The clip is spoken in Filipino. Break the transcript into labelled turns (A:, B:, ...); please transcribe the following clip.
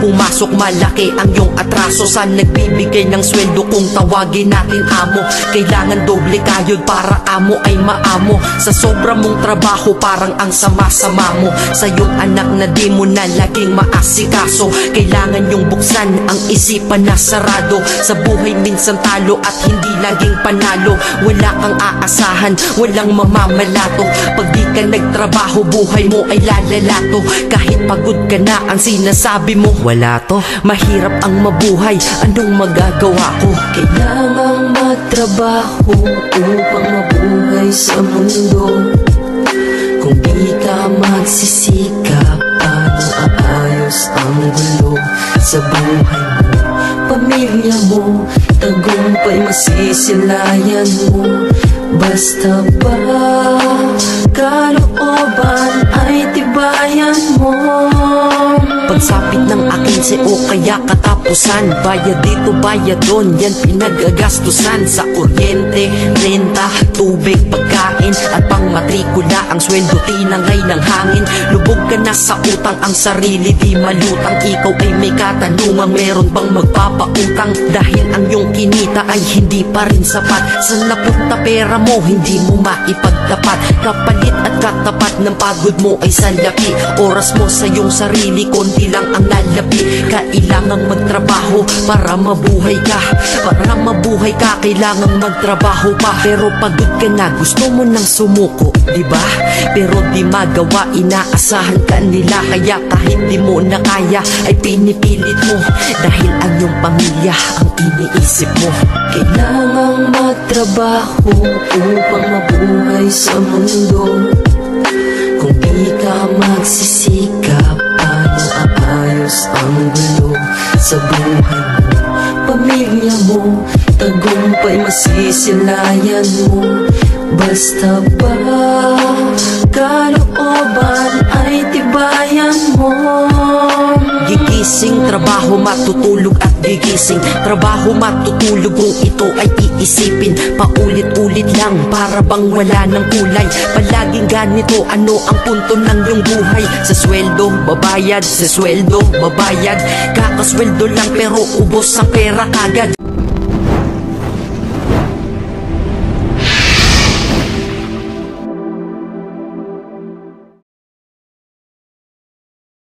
A: pumasok, malaki ang iyong atraso. Sa nagbibigay ng sweldo kung tawagin natin amo, kailangan doble kayod para amo ay maamo. Sa sobra mong trabaho parang ang sama-sama mo. Sa iyong anak na di mo na laging maasikaso, kailangan yung buksan ang isipan na sarado. Sa buhay minsan talo at hindi laging panalo. Wala kang aasahan, walang mamamalato. Pag di ka nagtrabaho, buhay mo ay lalalato. Kahit pagod ka na, ang sinasabi mo wala to. Mahirap ang mabuhay, anong magagawa ko?
B: Kailangang magtrabaho upang mabuhay sa mundo. Kung di ka magsisikap, paano aayos ang gulo sa buhay mo? Pamilya mo, tagumpay masisilayan mo. Basta ba kalooban ay tibayan mo.
A: Pagsapit ng akin o kaya katapusan, bayad dito, bayad doon, yan pinagagastusan. Sa kuryente, renta, tubig, pagkain at pang matrikula. Ang sweldo tinangay ng hangin. Lubog ka na sa utang, ang sarili di malutang. Ikaw ay may katanungan, meron bang magpapautang? Dahil ang iyong kinita ay hindi pa rin sapat. Sa napunta pera mo, hindi mo maipagtapat. Kapalit at katapat ng pagod mo ay salapi. Oras mo sa iyong sarili, konti lang ang lalapi. Kailangang magtrabaho para mabuhay ka. Para mabuhay ka, kailangang magtrabaho pa. Pero pagod ka na, gusto mo nang sumuko, diba? Pero di magawa, inaasahan ka nila. Kaya kahit di mo na kaya, ay pinipilit mo. Dahil ang iyong pamilya ang iniisip mo.
B: Kailangang magtrabaho upang mabuhay sa mundo. Kung di ka magsisikap, paano aayos ang gulo sa buhay mo? Pamilya mo, tagumpay masisilayan mo. Basta ba kalooban ay tibayan mo.
A: Gigising, trabaho, matutulog at gigising. Trabaho, matutulog kung ito ay iisipin. Paulit-ulit lang, para bang wala ng kulay. Palaging ganito, ano ang punto ng iyong buhay? Sa sweldo, babayad, sa sweldo, babayad. Kakasweldo lang pero ubos ang pera kagad.